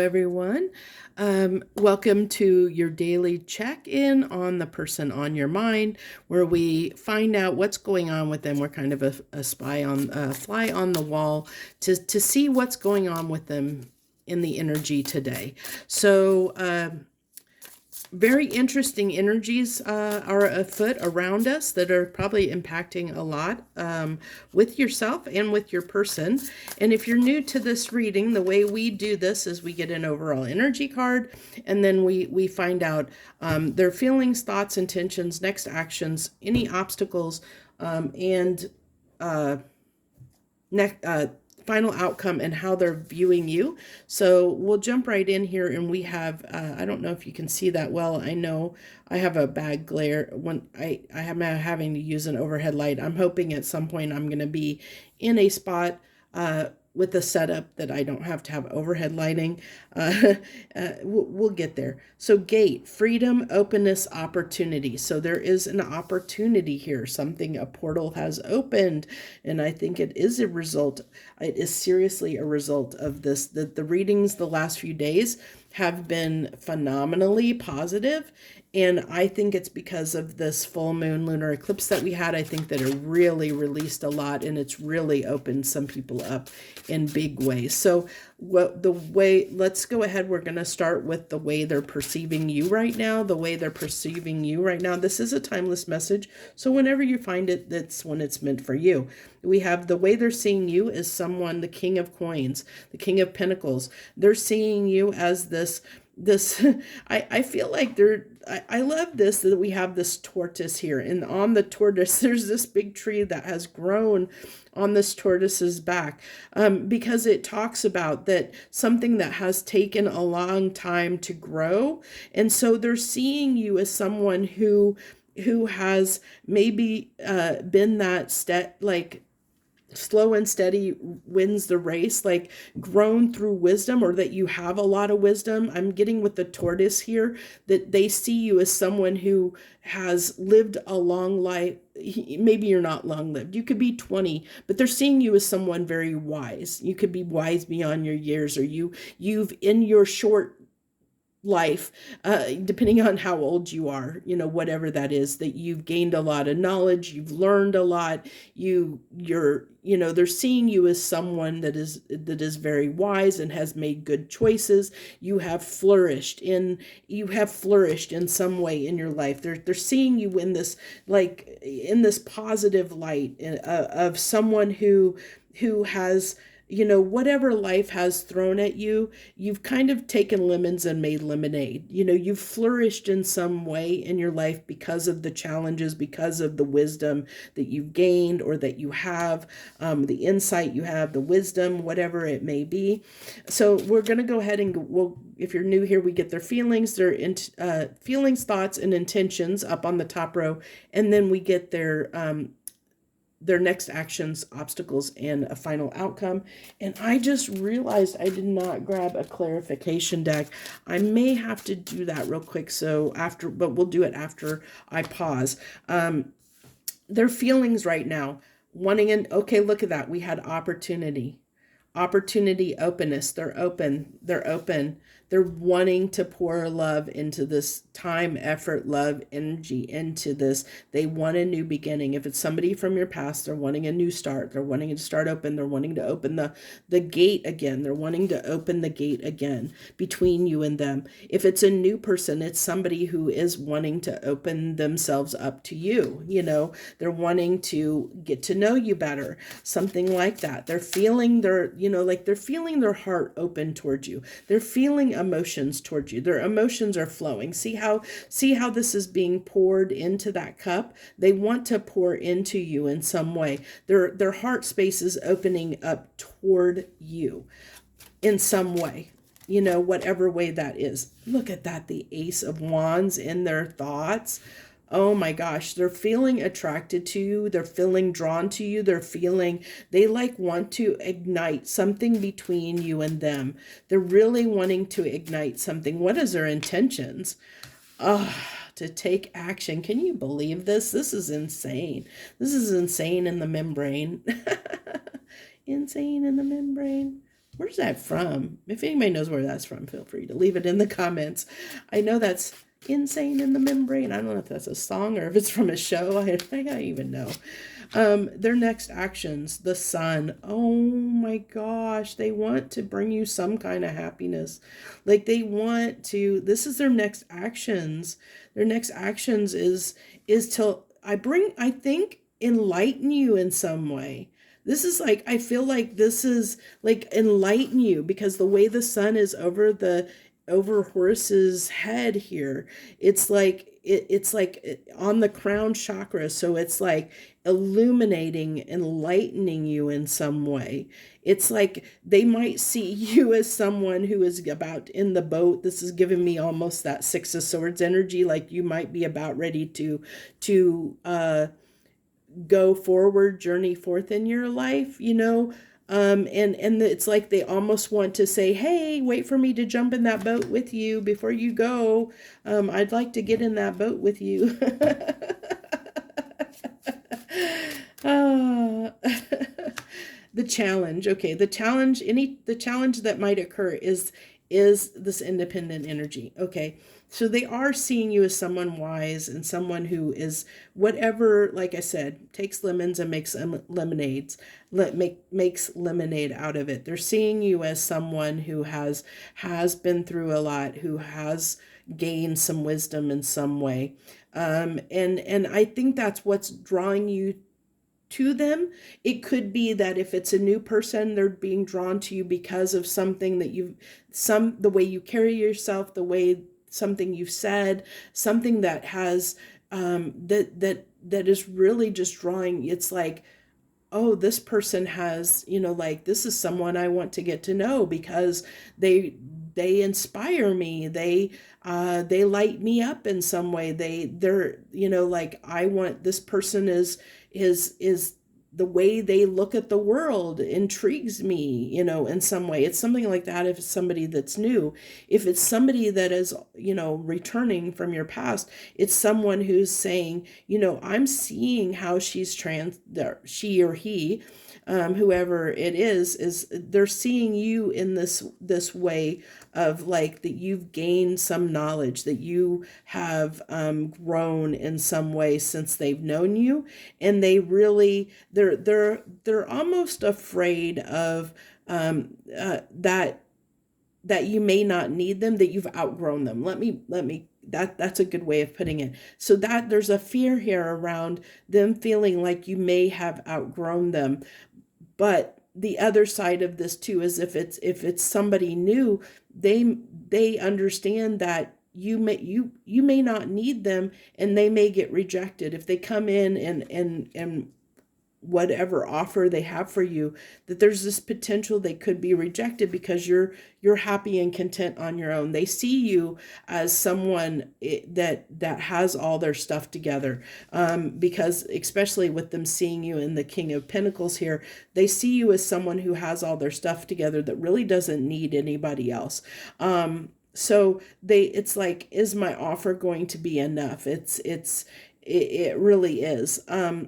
everyone. Welcome to your daily check-in on the person on your mind, where we find out what's going on with them. We're kind of a spy on a fly on the wall to see what's going on with them in the energy today. So, very interesting energies are afoot around us that are probably impacting a lot with yourself and with your person. And if you're new to this reading, the way we do this is we get an overall energy card, and then we find out their feelings, thoughts, intentions, next actions, any obstacles, and final outcome and how they're viewing you. So we'll jump right in here, and we have, I don't know if you can see that well. I know I have a bad glare when I am having to use an overhead light. I'm hoping at some point I'm going to be in a spot with a setup that I don't have to have overhead lighting. We'll get there. So gate, freedom, openness, opportunity. So there is an opportunity here. A portal has opened, and I think it is a result. It is seriously a result of this. The readings the last few days have been phenomenally positive, and I think it's because of this full moon lunar eclipse that we had. I think that it really released a lot, and it's really opened some people up in big ways. So let's go ahead. We're going to start with the way they're perceiving you right now. This is a timeless message. So whenever you find it, that's when it's meant for you. We have the way they're seeing you as someone, the King of Coins, the King of Pentacles. They're seeing you as this I feel like I love this, that we have this tortoise here, and on the tortoise there's this big tree that has grown on this tortoise's back, because it talks about that something that has taken a long time to grow. And so they're seeing you as someone who has maybe been that slow and steady wins the race, like grown through wisdom, or that you have a lot of wisdom. I'm getting with the tortoise here that they see you as someone who has lived a long life. Maybe you're not long lived. You could be 20, but they're seeing you as someone very wise. You could be wise beyond your years, or you've in your short life, depending on how old you are, whatever that is, that you've gained a lot of knowledge, you've learned a lot, they're seeing you as someone that is very wise and has made good choices. You have flourished in some way in your life. They're seeing you in this positive light of someone who has, whatever life has thrown at you, you've kind of taken lemons and made lemonade. You've flourished in some way in your life because of the challenges, because of the wisdom that you've gained, or that you have, the insight you have, the wisdom, whatever it may be. So we're going to go ahead and if you're new here, we get their feelings, feelings, thoughts, and intentions up on the top row. And then we get their next actions, obstacles, and a final outcome. And I just realized I did not grab a clarification deck. I may have to do that real quick. But we'll do it after I pause. Their feelings right now, okay, look at that. We had opportunity, openness. They're open. They're wanting to pour love into this time, effort, love, energy into this. They want a new beginning. If it's somebody from your past, they're wanting a new start. They're wanting to start open. They're wanting to open the gate again. They're wanting to open the gate again between you and them. If it's a new person, it's somebody who is wanting to open themselves up to you. They're wanting to get to know you better. Something like that. They're feeling they're feeling their heart open towards you. They're feeling emotions towards you. Their emotions are flowing. See how this is being poured into that cup? They want to pour into you in some way. Their heart space is opening up toward you in some way, whatever way that is. Look at that, the Ace of Wands in their thoughts. Oh my gosh, they're feeling attracted to you. They're feeling drawn to you. They want to ignite something between you and them. They're really wanting to ignite something. What is their intentions? To take action. Can you believe this? This is insane. This is insane in the membrane. Insane in the membrane. Where's that from? If anybody knows where that's from, feel free to leave it in the comments. I know that's Insane in the Membrane. I don't know if that's a song or if it's from a show. I don't even know. Their next actions, the sun. Oh my gosh, they want to bring you some kind of happiness. Like they want to, this is their next actions. Their next actions is to I think enlighten you in some way. This is like, I feel like this is like enlighten you because the way the sun is over Horus's head here, it's like on the crown chakra. So it's like illuminating, enlightening you in some way. It's like they might see you as someone who is about in the boat. This is giving me almost that Six of Swords energy, like you might be about ready to go forward, journey forth in your life, you know. And it's like they almost want to say, hey, wait for me to jump in that boat with you before you go. I'd like to get in that boat with you. Ah. The challenge, okay, the challenge that might occur is this independent energy. Okay, so they are seeing you as someone wise and someone who is whatever, like I said, takes lemons and makes lemonades, makes lemonade out of it. They're seeing you as someone who has been through a lot, who has gained some wisdom in some way. And I think that's what's drawing you to them. It could be that if it's a new person, they're being drawn to you because of something that the way you carry yourself, the way something you've said, something that has that is really just drawing. It's like, oh, this person has, like, this is someone I want to get to know because they inspire me. They light me up in some way. They're, like, I want, this person is the way they look at the world intrigues me, in some way. It's something like that if it's somebody that's new. If it's somebody that is, returning from your past, it's someone who's saying, I'm seeing how she or he, whoever it is they're seeing you in this way of like that you've gained some knowledge, that you have grown in some way since they've known you, and they're almost afraid of that you may not need them, that you've outgrown them. Let me that's a good way of putting it. So that there's a fear here around them feeling like you may have outgrown them. But the other side of this too is if it's somebody new, they understand that you may not need them, and they may get rejected if they come in and whatever offer they have for you, that there's this potential they could be rejected because you're happy and content on your own. They see you as someone that has all their stuff together, because especially with them seeing you in the King of Pentacles here, they see you as someone who has all their stuff together, that really doesn't need anybody else. So it's like, is my offer going to be enough? It really is.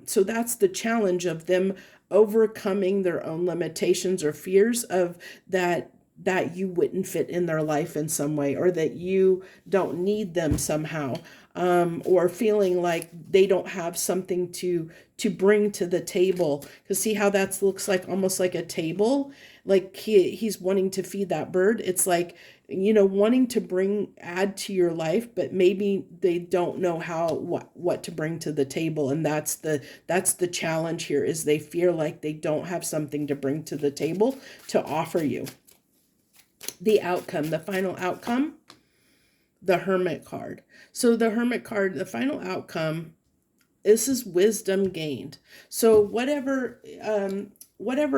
So that's the challenge of them overcoming their own limitations or fears of that you wouldn't fit in their life in some way, or that you don't need them somehow, or feeling like they don't have something to bring to the table. Because see how that looks like, almost like a table, like he's wanting to feed that bird. It's like, wanting to add to your life, but maybe they don't know what to bring to the table. And that's the challenge here, is they feel like they don't have something to bring to the table to offer you. The outcome, the final outcome, the Hermit card. So the Hermit card, the final outcome, this is wisdom gained. So whatever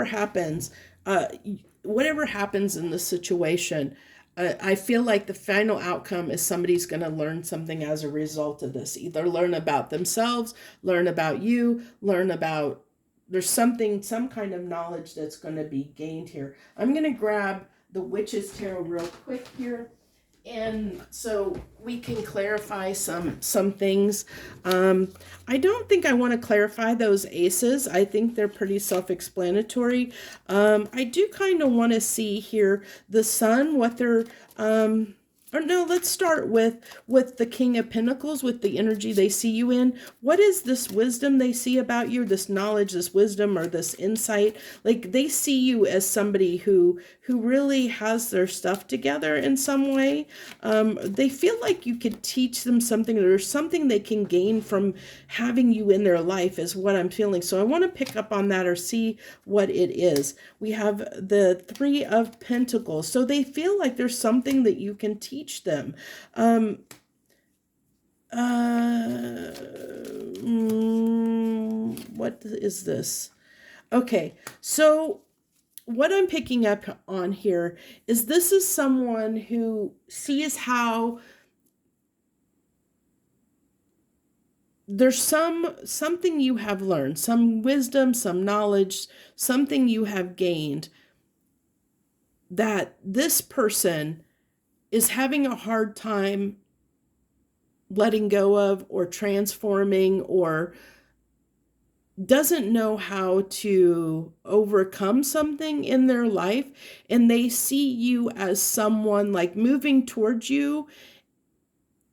happens, whatever happens in the situation, I feel like the final outcome is somebody's going to learn something as a result of this. Either learn about themselves, learn about you, there's some kind of knowledge that's going to be gained here. I'm going to grab the Witch's Tarot real quick here. And so we can clarify some things. I don't think I want to clarify those aces. I think they're pretty self-explanatory. I do kind of want to see here the sun, what they're or no, let's start with the King of Pentacles, with the energy they see you in. What is this wisdom they see about you, this knowledge, this wisdom, or this insight? Like, they see you as somebody who really has their stuff together in some way. They feel like you could teach them something. There's something they can gain from having you in their life, is what I'm feeling. So I want to pick up on that or see what it is. We have the Three of Pentacles. So they feel like there's something that you can teach them. What is this? Okay, so what I'm picking up on here is this is someone who sees how there's something you have learned, some wisdom, some knowledge, something you have gained that this person is having a hard time letting go of, or transforming, or doesn't know how to overcome something in their life. And they see you as someone like moving towards you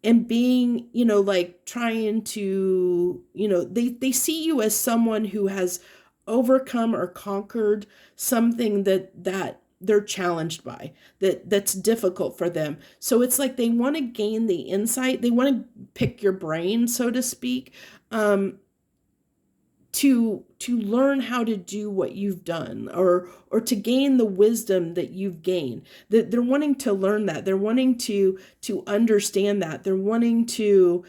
and being, like trying to, they see you as someone who has overcome or conquered something that they're challenged by, that's difficult for them. So it's like they want to gain the insight, they want to pick your brain, so to speak, to learn how to do what you've done, or to gain the wisdom that you've gained. That they're wanting to learn, that they're wanting to understand, that they're wanting to,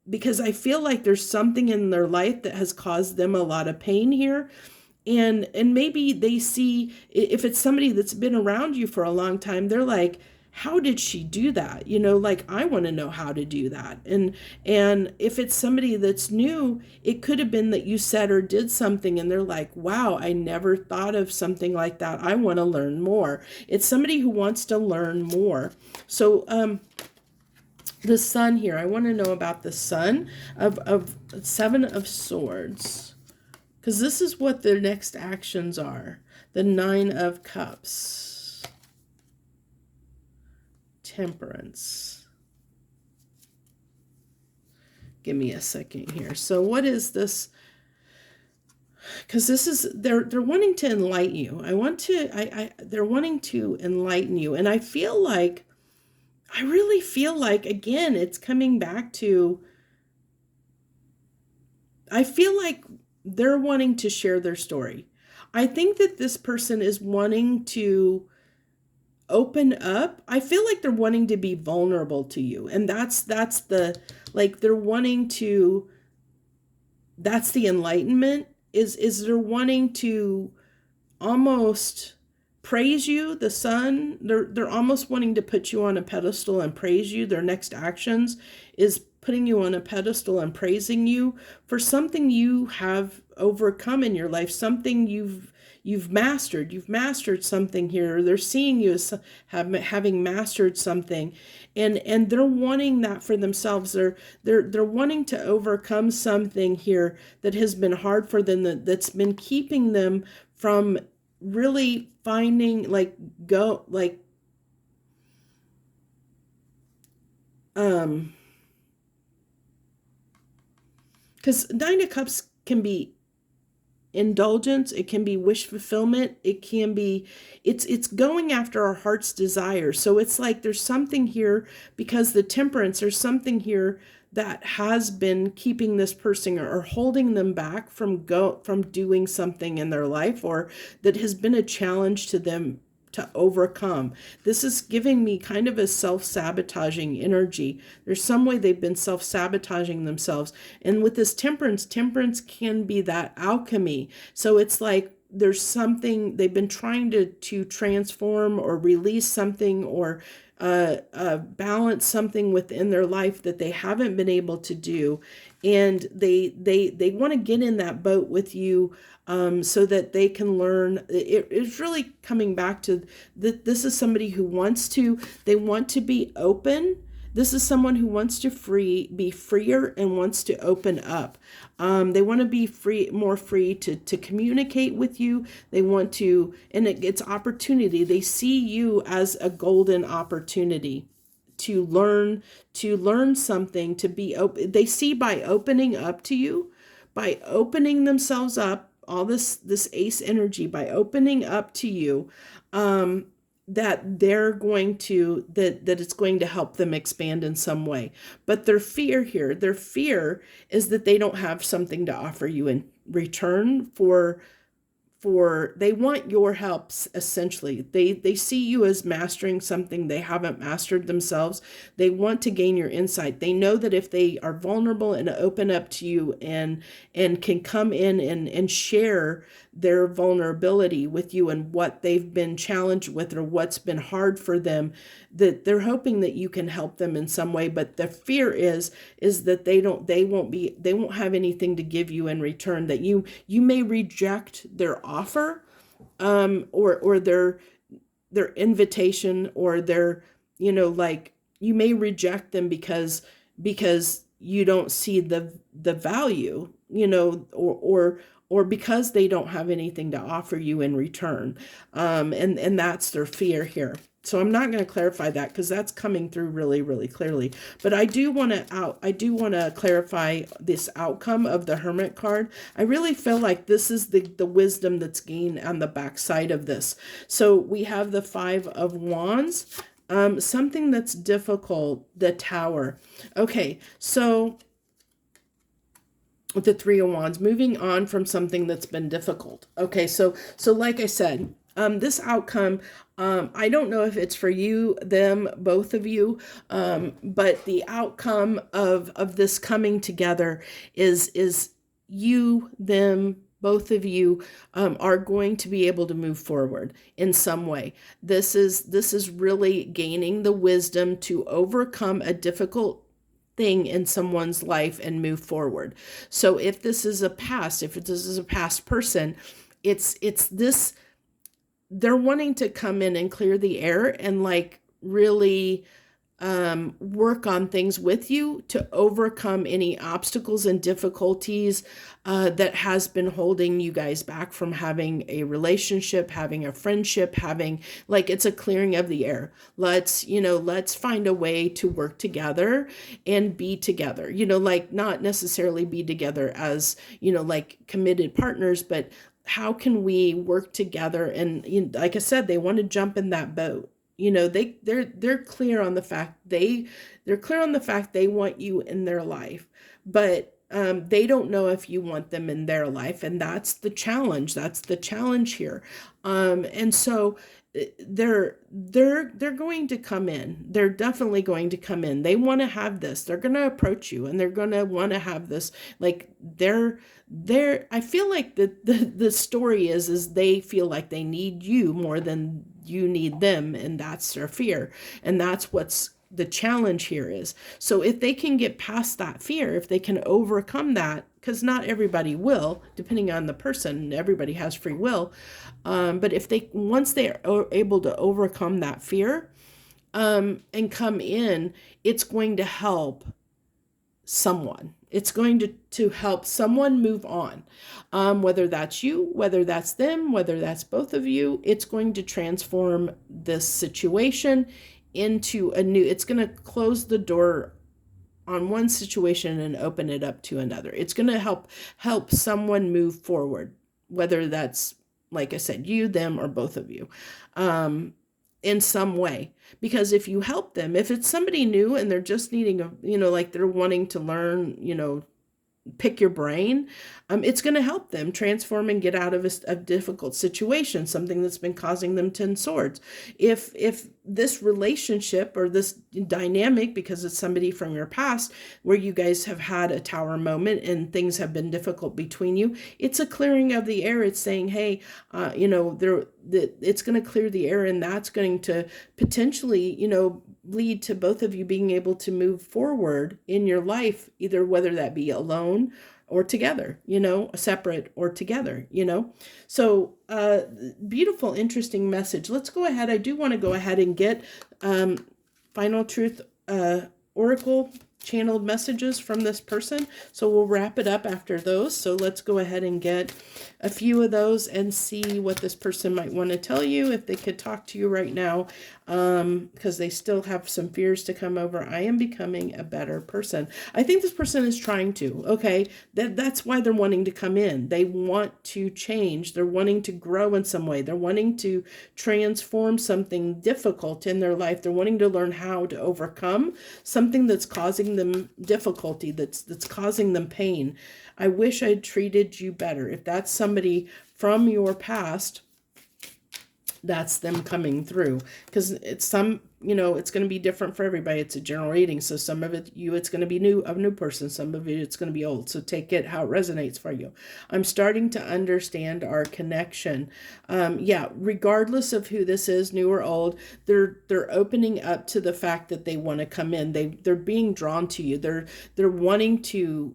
because I feel like there's something in their life that has caused them a lot of pain here. And maybe they see, if it's somebody that's been around you for a long time, they're like, how did she do that? Like, I want to know how to do that. And if it's somebody that's new, it could have been that you said or did something and they're like, wow, I never thought of something like that, I want to learn more. It's somebody who wants to learn more. So the sun here, I want to know about the sun of Seven of Swords, because this is what their next actions are. The Nine of Cups, Temperance. Give me a second here. So what is this? Because this is, they're wanting to enlighten you. They're wanting to enlighten you. And I really feel like, again, it's coming back to, I feel like they're wanting to share their story. I think that this person is wanting to open up. I feel like they're wanting to be vulnerable to you. And that's the, like, they're wanting to, that's the enlightenment, is they're wanting to almost praise you, the sun. They're almost wanting to put you on a pedestal and praise you. Their next actions is putting you on a pedestal and praising you for something you have overcome in your life, something you've mastered. You've mastered something here. They're seeing you as having mastered something, and they're wanting that for themselves. They're wanting to overcome something here that has been hard for them, that's been keeping them from really finding, because Nine of Cups can be indulgence, it can be wish fulfillment, it can be, it's going after our heart's desire. So it's like there's something here, because the Temperance, there's something here that has been keeping this person or holding them back from doing something in their life, or that has been a challenge to them to overcome. This is giving me kind of a self-sabotaging energy. There's some way they've been self-sabotaging themselves. And with this temperance can be that alchemy. So it's like there's something they've been trying to transform or release something, or balance something within their life that they haven't been able to do, and they want to get in that boat with you, so that they can learn. It's really coming back to that. This is somebody who wants to. They want to be open. This is someone who wants to be freer and wants to open up. They want to be free, more free to communicate with you. They want to, and it's opportunity. They see you as a golden opportunity to learn something, to be open. They see by opening up to you, by opening themselves up, all this ace energy, by opening up to you, that they're going to that it's going to help them expand in some way. But their fear here, their fear is that they don't have something to offer you in return for they want your help. Essentially, they see you as mastering something they haven't mastered themselves. They want to gain your insight. They know that if they are vulnerable and open up to you, and can come in and share their vulnerability with you and what they've been challenged with or what's been hard for them, that they're hoping that you can help them in some way. But the fear is that they won't have anything to give you in return, that you may reject their offer, or their invitation, or their, like, you may reject them because you don't see the value, or because they don't have anything to offer you in return. And that's their fear here. So I'm not going to clarify that because that's coming through really, really clearly. But I do want to clarify this outcome of the Hermit card. I really feel like this is the wisdom that's gained on the backside of this. So we have the Five of Wands, something that's difficult, the Tower. Okay, so with the Three of Wands, moving on from something that's been difficult. Okay, so like I said, this outcome, I don't know if it's for you, them, both of you, but the outcome of this coming together is you, them, both of you, are going to be able to move forward in some way. This is really gaining the wisdom to overcome a difficult thing in someone's life and move forward. So if this is a past person, it's this, they're wanting to come in and clear the air and like really work on things with you to overcome any obstacles and difficulties that has been holding you guys back from having a relationship, having a friendship, it's a clearing of the air. Let's find a way to work together and be together, not necessarily be together as, like committed partners, but how can we work together? And like I said, they want to jump in that boat. They're clear on the fact they want you in their life, but they don't know if you want them in their life, and that's the challenge. That's the challenge here. And so they're going to come in. They're definitely going to come in. They want to have this. They're going to approach you, and they're going to want to have this. Like I feel like the story is they feel like they need you more than you need them, and that's their fear, and that's what's the challenge here is. So if they can get past that fear, if they can overcome that, because not everybody will, depending on the person, everybody has free will, but once they are able to overcome that fear, and come in, it's going to help someone. It's going to help someone move on, whether that's you, whether that's them, whether that's both of you. It's going to transform this situation into it's going to close the door on one situation and open it up to another. It's going to help someone move forward, whether that's, like I said, you, them, or both of you, in some way. Because if you help them, if it's somebody new and they're just needing like they're wanting to learn, pick your brain, it's going to help them transform and get out of a difficult situation, something that's been causing them 10 swords. If this relationship or this dynamic, because it's somebody from your past where you guys have had a tower moment and things have been difficult between you, it's a clearing of the air. It's saying, hey, it's going to clear the air, and that's going to potentially, lead to both of you being able to move forward in your life, either whether that be alone or together, separate or together, So, beautiful, interesting message. Let's go ahead. I do want to go ahead and get Final Truth Oracle channeled messages from this person. So we'll wrap it up after those. So let's go ahead and get a few of those and see what this person might want to tell you, if they could talk to you right now, because they still have some fears to come over. I am becoming a better person. I think this person is trying to, okay? That's why they're wanting to come in. They want to change. They're wanting to grow in some way. They're wanting to transform something difficult in their life. They're wanting to learn how to overcome something that's causing them difficulty, that's causing them pain. I wish I'd treated you better. If that's somebody from your past, that's them coming through, because it's it's going to be different for everybody. It's a general reading, so some of it's going to be a new person, some of it's going to be old, so take it how it resonates for you. I'm starting to understand our connection. Regardless of who this is, new or old, they're opening up to the fact that they want to come in. They're being drawn to you. They're wanting to,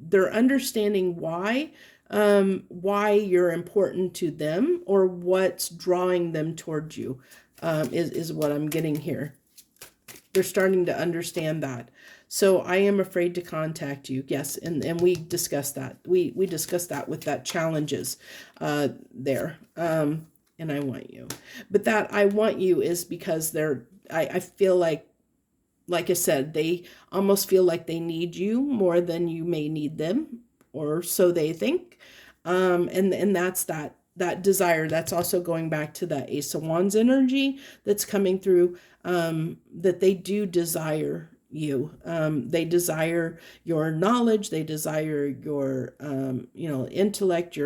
they're understanding why you're important to them, or what's drawing them towards you, is what I'm getting here. They're starting to understand that. So I am afraid to contact you. Yes, and we discussed that. We discussed that with that challenges there. And I want you. But that I want you is because I feel like I said, they almost feel like they need you more than you may need them, or so they think. And that's that desire. That's also going back to that Ace of Wands energy that's coming through, that they do desire you. They desire your knowledge. They desire your, intellect.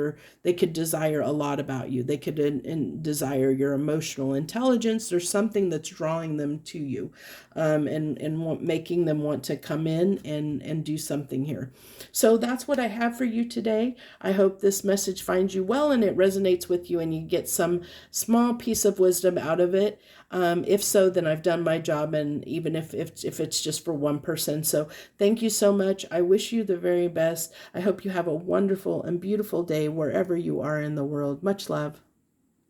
They could desire a lot about you. They could desire your emotional intelligence. There's something that's drawing them to you, and making them want to come in and do something here. So that's what I have for you today. I hope this message finds you well and it resonates with you and you get some small piece of wisdom out of it. If so, then I've done my job, and even if it's just for one person. So thank you so much. I wish you the very best. I hope you have a wonderful and beautiful day wherever you are in the world. Much love.